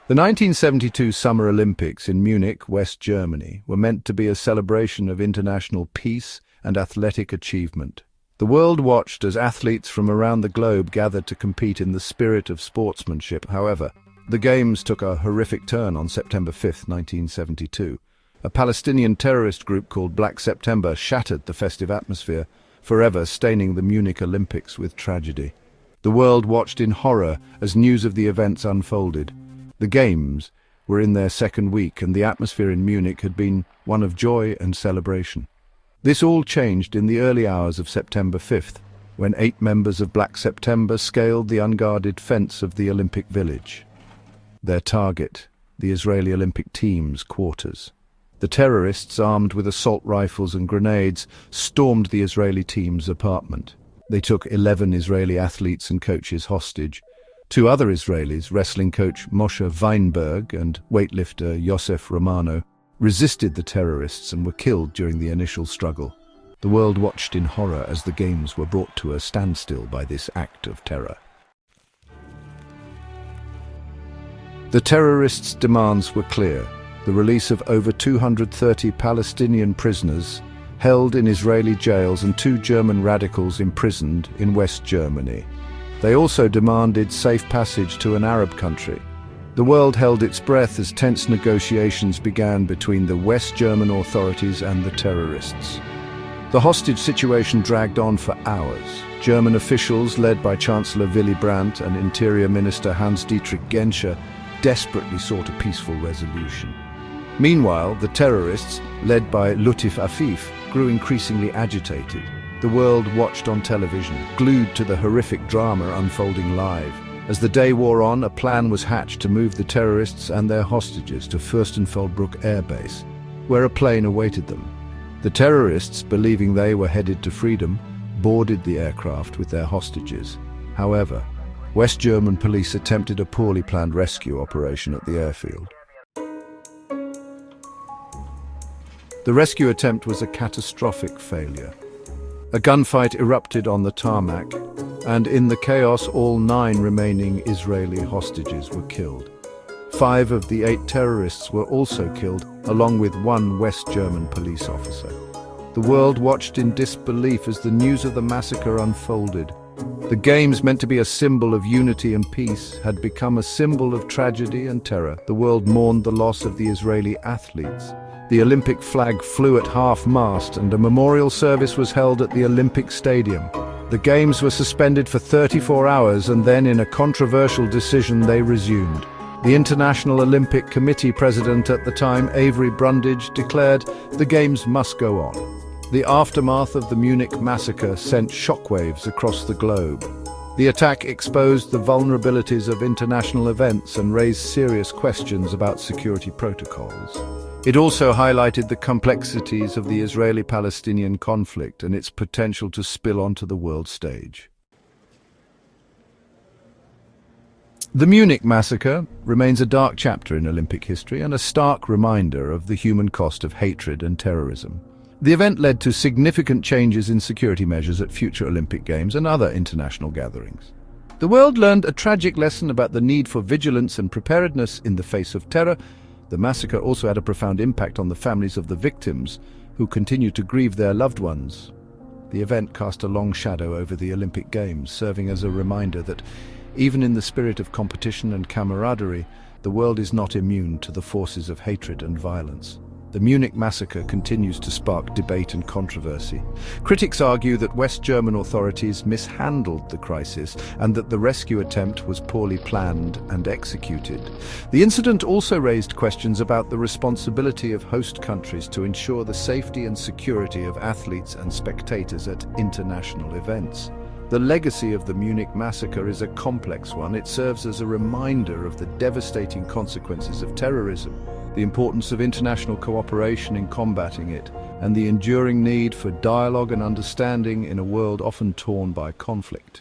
The 1972 Summer Olympics in Munich, West Germany, were meant to be a celebration of international peace and athletic achievement. The world watched as athletes from around the globe gathered to compete in the spirit of sportsmanship. However, the Games took a horrific turn on September 5, 1972. A Palestinian terrorist group called Black September shattered the festive atmosphere, forever staining the Munich Olympics with tragedy. The world watched in horror as news of the events unfolded. The Games were in their second week, and the atmosphere in Munich had been one of joy and celebration. This all changed in the early hours of September 5th, when 8 members of Black September scaled the unguarded fence of the Olympic Village. Their target, the Israeli Olympic team's quarters. The terrorists, armed with assault rifles and grenades, stormed the Israeli team's apartment. They took 11 Israeli athletes and coaches hostage. 2 other Israelis, wrestling coach Moshe Weinberg and weightlifter Yosef Romano, resisted the terrorists and were killed during the initial struggle. The world watched in horror as the Games were brought to a standstill by this act of terror. The terrorists' demands were clear: the release of over 230 Palestinian prisoners held in Israeli jails and 2 German radicals imprisoned in West Germany. They also demanded safe passage to an Arab country. The world held its breath as tense negotiations began between the West German authorities and the terrorists. The hostage situation dragged on for hours. German officials, led by Chancellor Willy Brandt and Interior Minister Hans-Dietrich Genscher, desperately sought a peaceful resolution. Meanwhile, the terrorists, led by Latif Afif, grew increasingly agitated. The world watched on television, glued to the horrific drama unfolding live. As the day wore on, a plan was hatched to move the terrorists and their hostages to Fürstenfeldbruck Air Base, where a plane awaited them. The terrorists, believing they were headed to freedom, boarded the aircraft with their hostages. However, West German police attempted a poorly planned rescue operation at the airfield. The rescue attempt was a catastrophic failure. A gunfight erupted on the tarmac, and in the chaos all 9 remaining Israeli hostages were killed. 5 of the 8 terrorists were also killed, along with 1 West German police officer. The world watched in disbelief as the news of the massacre unfolded. The Games, meant to be a symbol of unity and peace, had become a symbol of tragedy and terror. The world mourned the loss of the Israeli athletes. The Olympic flag flew at half-mast and a memorial service was held at the Olympic Stadium. The Games were suspended for 34 hours and then, in a controversial decision, they resumed. The International Olympic Committee president at the time, Avery Brundage, declared the Games must go on. The aftermath of the Munich Massacre sent shockwaves across the globe. The attack exposed the vulnerabilities of international events and raised serious questions about security protocols. It also highlighted the complexities of the Israeli-Palestinian conflict and its potential to spill onto the world stage. The Munich Massacre remains a dark chapter in Olympic history and a stark reminder of the human cost of hatred and terrorism. The event led to significant changes in security measures at future Olympic Games and other international gatherings. The world learned a tragic lesson about the need for vigilance and preparedness in the face of terror. The massacre also had a profound impact on the families of the victims, who continue to grieve their loved ones. The event cast a long shadow over the Olympic Games, serving as a reminder that, even in the spirit of competition and camaraderie, the world is not immune to the forces of hatred and violence. The Munich Massacre continues to spark debate and controversy. Critics argue that West German authorities mishandled the crisis and that the rescue attempt was poorly planned and executed. The incident also raised questions about the responsibility of host countries to ensure the safety and security of athletes and spectators at international events. The legacy of the Munich Massacre is a complex one. It serves as a reminder of the devastating consequences of terrorism, the importance of international cooperation in combating it, and the enduring need for dialogue and understanding in a world often torn by conflict.